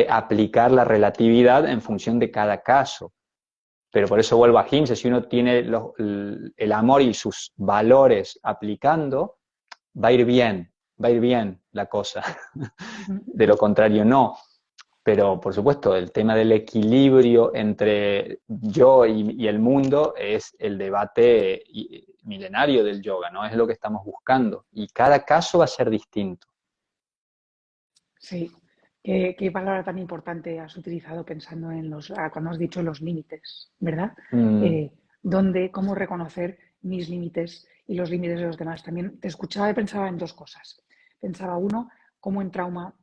aplicar la relatividad en función de cada caso. Pero por eso vuelvo a Hinze, si uno tiene el amor y sus valores aplicando, va a ir bien la cosa. De lo contrario, no. Pero, por supuesto, el tema del equilibrio entre yo y el mundo es el debate milenario del yoga, ¿no? Es lo que estamos buscando. Y cada caso va a ser distinto. Sí. ¿Qué palabra tan importante has utilizado pensando en cuando has dicho los límites, ¿verdad? Cómo reconocer mis límites y los límites de los demás. También te escuchaba y pensaba en dos cosas. Pensaba, uno, cómo en trauma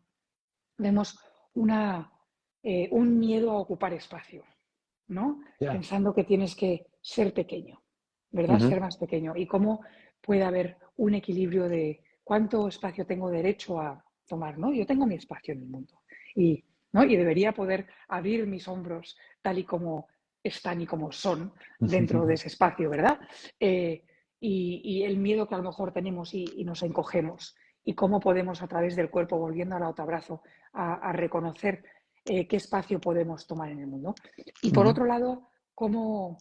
vemos un miedo a ocupar espacio, ¿no? Yeah. Pensando que tienes que ser pequeño, ¿verdad? Ser más pequeño. Y cómo puede haber un equilibrio de cuánto espacio tengo derecho a tomar, ¿no? Yo tengo mi espacio en el mundo ¿no? Y debería poder abrir mis hombros tal y como están y como son dentro de ese espacio, ¿verdad? Y el miedo que a lo mejor tenemos y nos encogemos y cómo podemos a través del cuerpo, volviendo al autoabrazo, a reconocer qué espacio podemos tomar en el mundo. Y por otro lado, cómo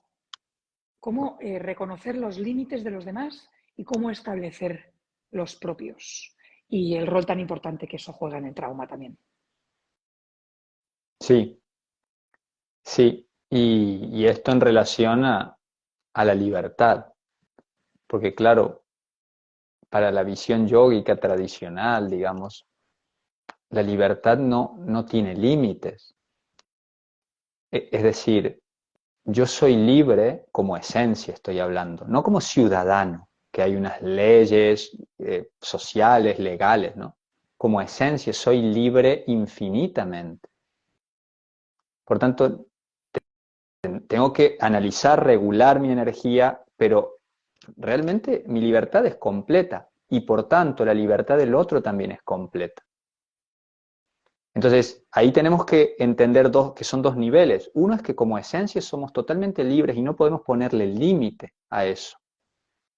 reconocer los límites de los demás y cómo establecer los propios. Y el rol tan importante que eso juega en el trauma también. Sí, sí. Y esto en relación a la libertad. Porque claro, para la visión yógica tradicional, digamos, la libertad no tiene límites. Es decir, yo soy libre como esencia, estoy hablando, no como ciudadano, que hay unas leyes sociales, legales, ¿no? Como esencia soy libre infinitamente. Por tanto, tengo que analizar, regular mi energía, pero realmente mi libertad es completa y por tanto la libertad del otro también es completa. Entonces, ahí tenemos que entender que son dos niveles. Uno es que como esencia somos totalmente libres y no podemos ponerle límite a eso.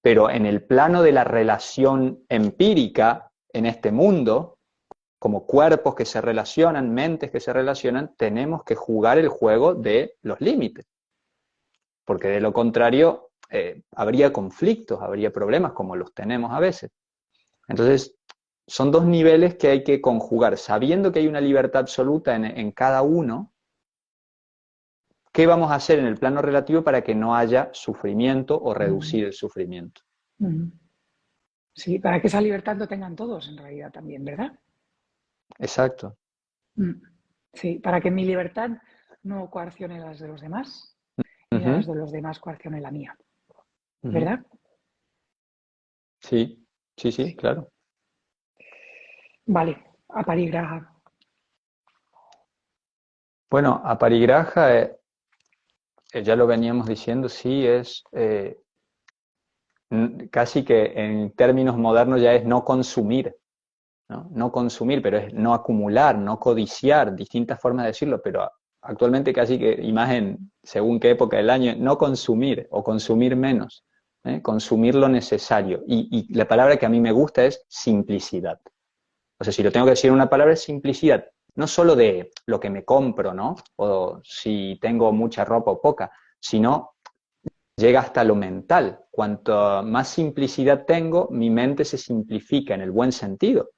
Pero en el plano de la relación empírica, en este mundo, como cuerpos que se relacionan, mentes que se relacionan, tenemos que jugar el juego de los límites. Porque de lo contrario, habría conflictos, habría problemas como los tenemos a veces. Entonces, son dos niveles que hay que conjugar, sabiendo que hay una libertad absoluta en cada uno. ¿Qué vamos a hacer en el plano relativo para que no haya sufrimiento o reducir el sufrimiento? Sí, para que esa libertad lo tengan todos en realidad también, ¿verdad? Exacto. Sí, para que mi libertad no coaccione las de los demás, ni las de los demás coaccione la mía, ¿verdad? Sí, sí, Sí. claro. Vale, aparigraha. Bueno, aparigraha, ya lo veníamos diciendo, sí, es casi que en términos modernos ya es no consumir, ¿no? No consumir, pero es no acumular, no codiciar, distintas formas de decirlo, pero actualmente casi que, imagen, según qué época del año, no consumir o consumir menos, consumir lo necesario. Y la palabra que a mí me gusta es simplicidad. O sea, si lo tengo que decir en una palabra, es simplicidad. No solo de lo que me compro, ¿no? O si tengo mucha ropa o poca, sino llega hasta lo mental. Cuanto más simplicidad tengo, mi mente se simplifica en el buen sentido.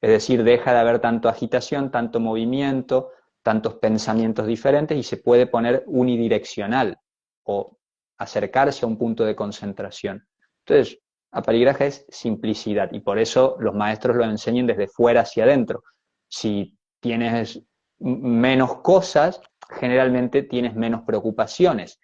Es decir, deja de haber tanto agitación, tanto movimiento, tantos pensamientos diferentes y se puede poner unidireccional o acercarse a un punto de concentración. Entonces, aparigraja es simplicidad y por eso los maestros lo enseñan desde fuera hacia adentro. Si tienes menos cosas, generalmente tienes menos preocupaciones,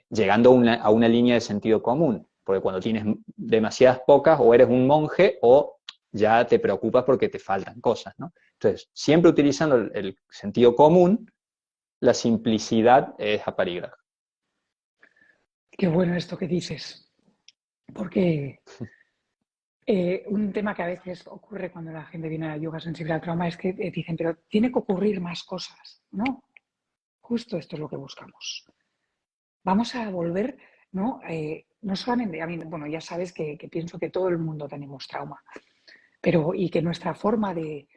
llegando a una línea de sentido común, porque cuando tienes demasiadas pocas o eres un monje o ya te preocupas porque te faltan cosas, ¿no? Entonces, siempre utilizando el sentido común, la simplicidad es aparigraha. Qué bueno esto que dices, porque un tema que a veces ocurre cuando la gente viene a yoga sensible al trauma es que dicen, pero tiene que ocurrir más cosas. No, justo esto es lo que buscamos. Vamos a volver, ¿no? No solamente, a mí, bueno, ya sabes que pienso que todo el mundo tenemos trauma, pero y que nuestra forma de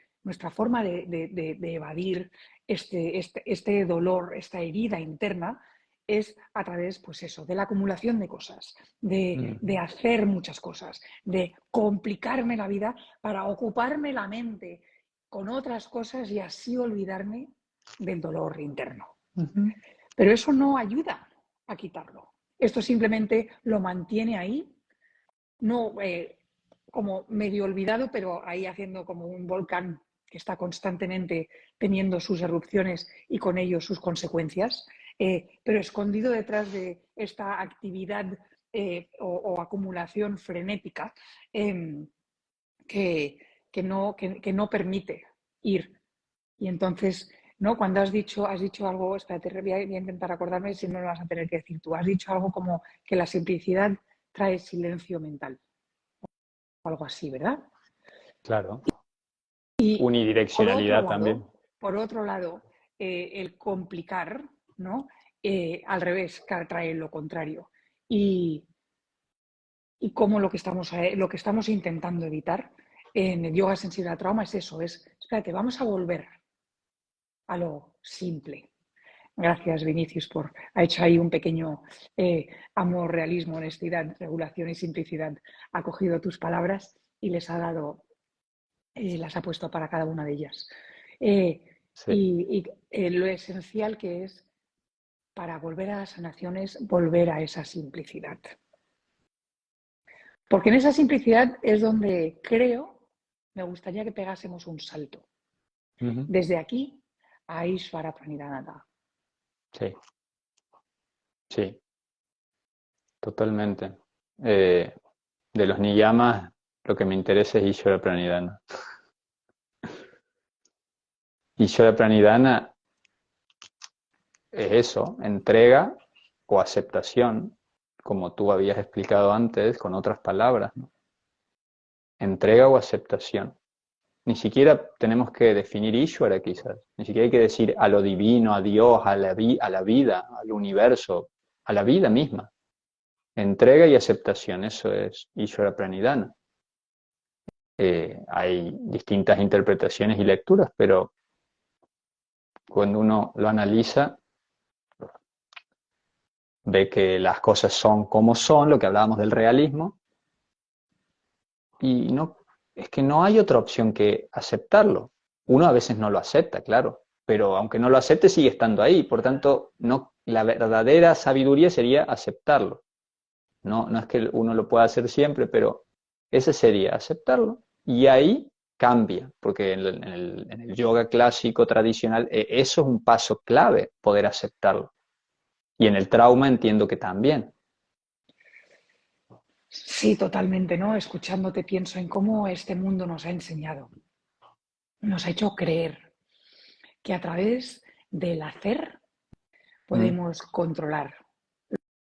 evadir este dolor, esta herida interna, es a través, pues eso, de la acumulación de cosas, de hacer muchas cosas, de complicarme la vida para ocuparme la mente con otras cosas y así olvidarme del dolor interno. Pero eso no ayuda a quitarlo. Esto simplemente lo mantiene ahí, no como medio olvidado, pero ahí haciendo como un volcán que está constantemente teniendo sus erupciones y con ello sus consecuencias, pero escondido detrás de esta actividad o acumulación frenética que no permite ir. Y entonces, ¿no? Cuando has dicho algo, espérate, voy a intentar acordarme si no lo vas a tener que decir tú, has dicho algo como que la simplicidad trae silencio mental o algo así, ¿verdad? Claro. Y Unidireccionalidad también. por otro lado el complicar, ¿no? Al revés, trae lo contrario. Y cómo lo que estamos intentando evitar en el yoga sensible al trauma es eso, es, espérate, vamos a volver a lo simple. Gracias, Vinicius, ha hecho ahí un pequeño amor, realismo, honestidad, regulación y simplicidad. Ha cogido tus palabras y les ha dado, las ha puesto para cada una de ellas. Sí. Y lo esencial que es para volver a las sanaciones, volver a esa simplicidad. Porque en esa simplicidad es donde creo, me gustaría que pegásemos un salto. Desde aquí a Ishvara Pranidhanata. Sí, sí, totalmente. De los niyamas, lo que me interesa es Ishvara Pranidhana. Ishvara Pranidhana es eso, entrega o aceptación como tú habías explicado antes, con otras palabras, ¿no? Entrega o aceptación. Ni siquiera tenemos que definir Ishvara quizás, ni siquiera hay que decir a lo divino, a Dios, a la vida, al universo, a la vida misma. Entrega y aceptación, eso es Ishvara Pranidhana. Hay distintas interpretaciones y lecturas, pero cuando uno lo analiza, ve que las cosas son como son, lo que hablábamos del realismo, y no, es que no hay otra opción que aceptarlo. Uno a veces no lo acepta, claro, pero aunque no lo acepte sigue estando ahí, por tanto, no, la verdadera sabiduría sería aceptarlo. No, no es que uno lo pueda hacer siempre, pero ese sería aceptarlo. Y ahí cambia, porque en el yoga clásico tradicional eso es un paso clave, poder aceptarlo. Y en el trauma entiendo que también. Sí, totalmente, ¿no? Escuchándote pienso en cómo este mundo nos ha enseñado, nos ha hecho creer que a través del hacer Mm, podemos controlar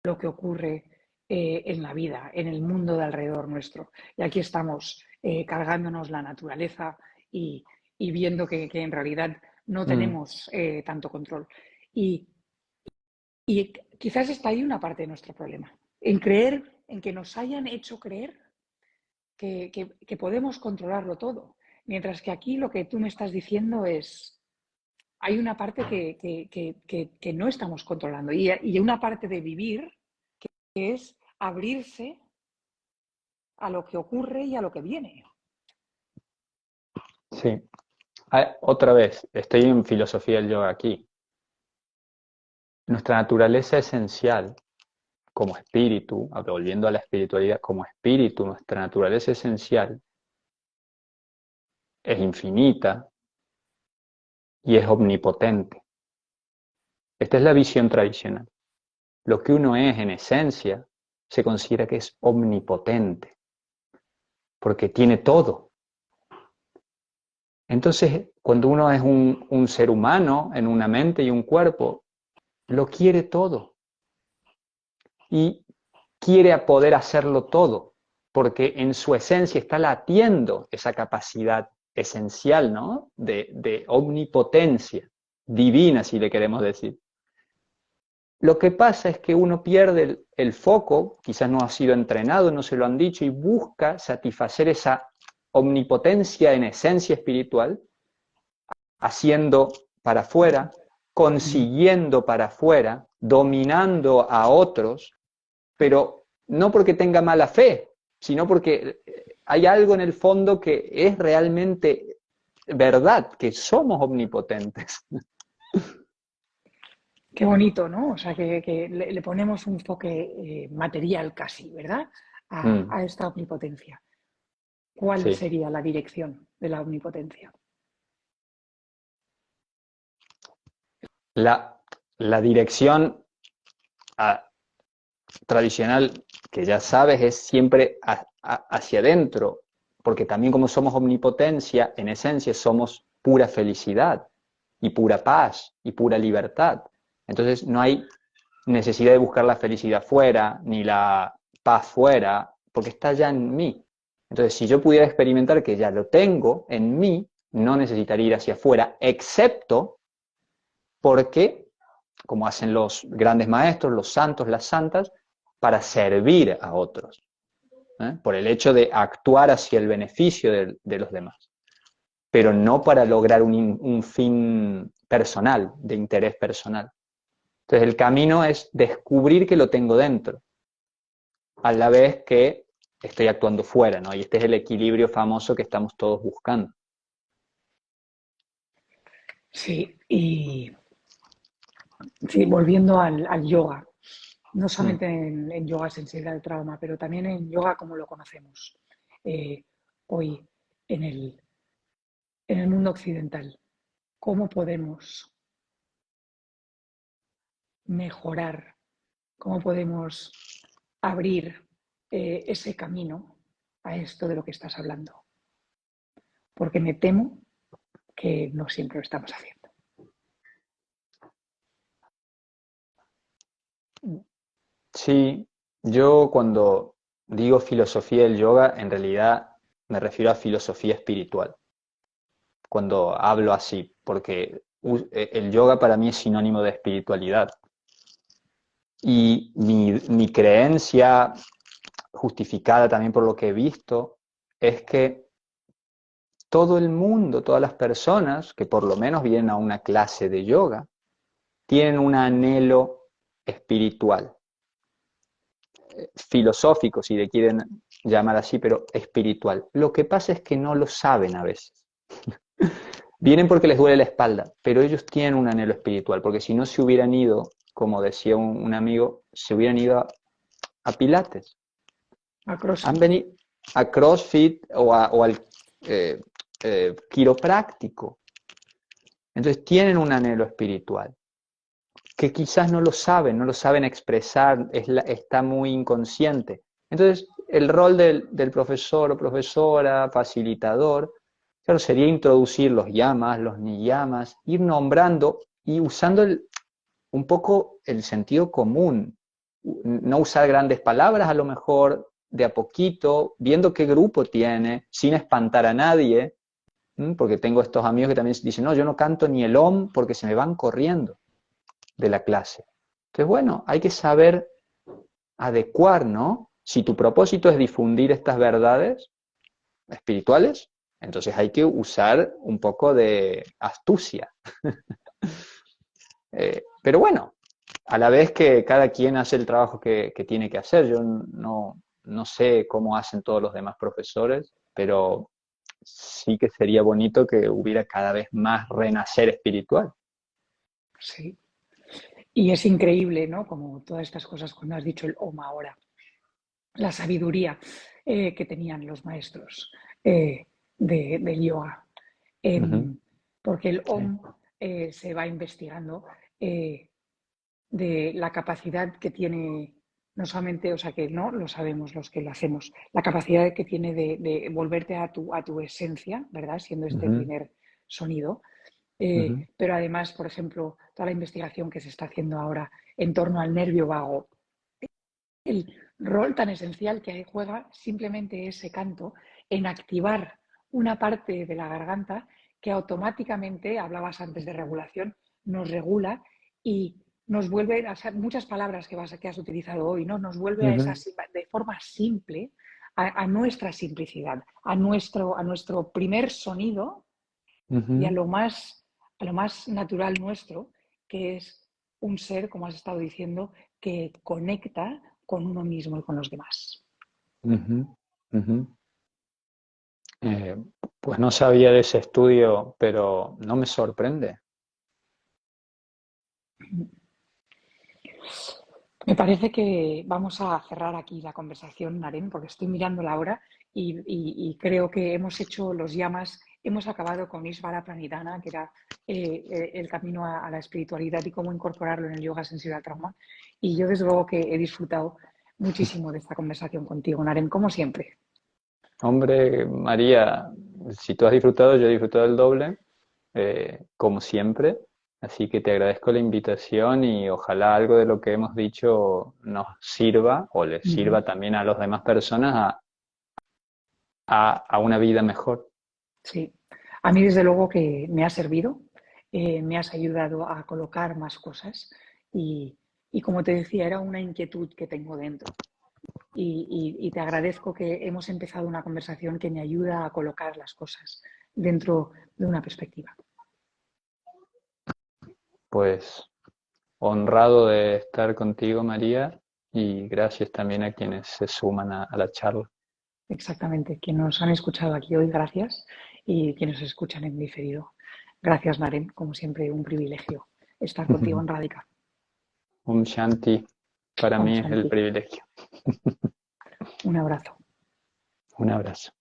lo que ocurre en la vida, en el mundo de alrededor nuestro. Y aquí estamos cargándonos la naturaleza y viendo que en realidad no mm, tenemos tanto control. Y, y quizás está ahí una parte de nuestro problema, en creer, en que nos hayan hecho creer que podemos controlarlo todo. Mientras que aquí lo que tú me estás diciendo es, hay una parte que no estamos controlando y una parte de vivir que es abrirse a lo que ocurre y a lo que viene. sí. Ah, otra vez, estoy en filosofía del yoga aquí. Nuestra naturaleza esencial como espíritu, volviendo a la espiritualidad, como espíritu, nuestra naturaleza esencial es infinita y es omnipotente. Esta es la visión tradicional. Lo que uno es en esencia se considera que es omnipotente, porque tiene todo. Entonces, cuando uno es un ser humano en una mente y un cuerpo, lo quiere todo y quiere poder hacerlo todo, porque en su esencia está latiendo esa capacidad esencial, ¿no? De omnipotencia divina, si le queremos decir. Lo que pasa es que uno pierde el foco, quizás no ha sido entrenado, no se lo han dicho, y busca satisfacer esa omnipotencia en esencia espiritual, haciendo para afuera, consiguiendo para afuera, dominando a otros, pero no porque tenga mala fe, sino porque hay algo en el fondo que es realmente verdad, que somos omnipotentes. Qué bonito, ¿no? O sea, que le ponemos un enfoque material casi, ¿verdad? Mm, A esta omnipotencia. ¿Cuál sí. sería la dirección de la omnipotencia? La dirección a, tradicional que ya sabes es siempre hacia adentro, porque también como somos omnipotencia, en esencia somos pura felicidad y pura paz y pura libertad. Entonces no hay necesidad de buscar la felicidad fuera, ni la paz fuera, porque está ya en mí. Entonces, si yo pudiera experimentar que ya lo tengo en mí, no necesitaría ir hacia afuera, excepto porque, como hacen los grandes maestros, los santos, las santas, para servir a otros, por el hecho de actuar hacia el beneficio de los demás, pero no para lograr un fin personal, de interés personal. Entonces el camino es descubrir que lo tengo dentro, a la vez que estoy actuando fuera, ¿no? Y este es el equilibrio famoso que estamos todos buscando. Sí, y sí, volviendo al yoga, no Mm. solamente en yoga sensible al trauma, pero también en yoga como lo conocemos eh, hoy en el mundo occidental. ¿Cómo podemos mejorar? ¿Cómo podemos abrir ese camino a esto de lo que estás hablando? Porque me temo que no siempre lo estamos haciendo. Sí, Yo cuando digo filosofía del yoga, en realidad me refiero a filosofía espiritual, cuando hablo así, porque el yoga para mí es sinónimo de espiritualidad. Y mi creencia, justificada también por lo que he visto, es que todo el mundo, todas las personas que por lo menos vienen a una clase de yoga, tienen un anhelo espiritual, filosófico, si le quieren llamar así, pero espiritual. Lo que pasa es que no lo saben a veces. Vienen porque les duele la espalda, pero ellos tienen un anhelo espiritual, porque si no se hubieran ido, como decía un amigo, se hubieran ido a Pilates. A Han CrossFit. venido a CrossFit o al eh, quiropráctico. Entonces tienen un anhelo espiritual, que quizás no lo saben expresar, está muy inconsciente. Entonces, el rol del profesor o profesora, facilitador, claro, sería introducir los yamas, los niyamas, ir nombrando y usando un poco el sentido común, no usar grandes palabras a lo mejor, de a poquito, viendo qué grupo tiene, sin espantar a nadie, porque tengo estos amigos que también dicen, no, yo no canto ni el OM porque se me van corriendo de la clase. Entonces, bueno, hay que saber adecuar, ¿no? Si tu propósito es difundir estas verdades espirituales, entonces hay que usar un poco de astucia. Pero bueno, a la vez que cada quien hace el trabajo que tiene que hacer. Yo no sé cómo hacen todos los demás profesores, pero sí que sería bonito que hubiera cada vez más renacer espiritual. Sí. Y es increíble, ¿no? Como todas estas cosas, cuando has dicho el Om ahora, la sabiduría que tenían los maestros del yoga. Ujú, Porque el sí. Om se va investigando eh, de la capacidad que tiene, no solamente, o sea, que no lo sabemos los que lo hacemos, la capacidad que tiene de volverte a tu esencia, ¿verdad? Siendo este el Ujú, primer sonido. ujú, Pero además, por ejemplo, toda la investigación que se está haciendo ahora en torno al nervio vago, el rol tan esencial que juega simplemente ese canto en activar una parte de la garganta que automáticamente, hablabas antes de regulación, nos regula y nos vuelve, o sea, muchas palabras que has utilizado hoy, ¿no? Nos vuelve a esa, ujú, de forma simple, a nuestra simplicidad, a nuestro primer sonido y ujú, a lo más natural nuestro, que es un ser, como has estado diciendo, que conecta con uno mismo y con los demás. ujú, ujú. Eh, pues no sabía de ese estudio, pero no me sorprende. Me parece que vamos a cerrar aquí la conversación, Naren, porque estoy mirando la hora y creo que hemos hecho los llamas, hemos acabado con Ishvara Pranidhana, que era el camino a la espiritualidad y cómo incorporarlo en el yoga sensible al trauma. Y yo desde luego que he disfrutado muchísimo de esta conversación contigo, Naren, como siempre. Hombre, María, si tú has disfrutado, yo he disfrutado el doble, como siempre. Así que te agradezco la invitación y ojalá algo de lo que hemos dicho nos sirva o les Uh -huh. sirva también a las demás personas a una vida mejor. Sí, a mí desde luego que me ha servido, me has ayudado a colocar más cosas y como te decía, era una inquietud que tengo dentro. Y te agradezco que hemos empezado una conversación que me ayuda a colocar las cosas dentro de una perspectiva. Pues honrado de estar contigo, María, y gracias también a quienes se suman a la charla. Exactamente. Quienes nos han escuchado aquí hoy, gracias. Y quienes nos escuchan en diferido. Gracias, Naren. Como siempre, un privilegio estar contigo en Radica. Un shanti para Om mí es el Shanti. privilegio. Un abrazo. Un abrazo.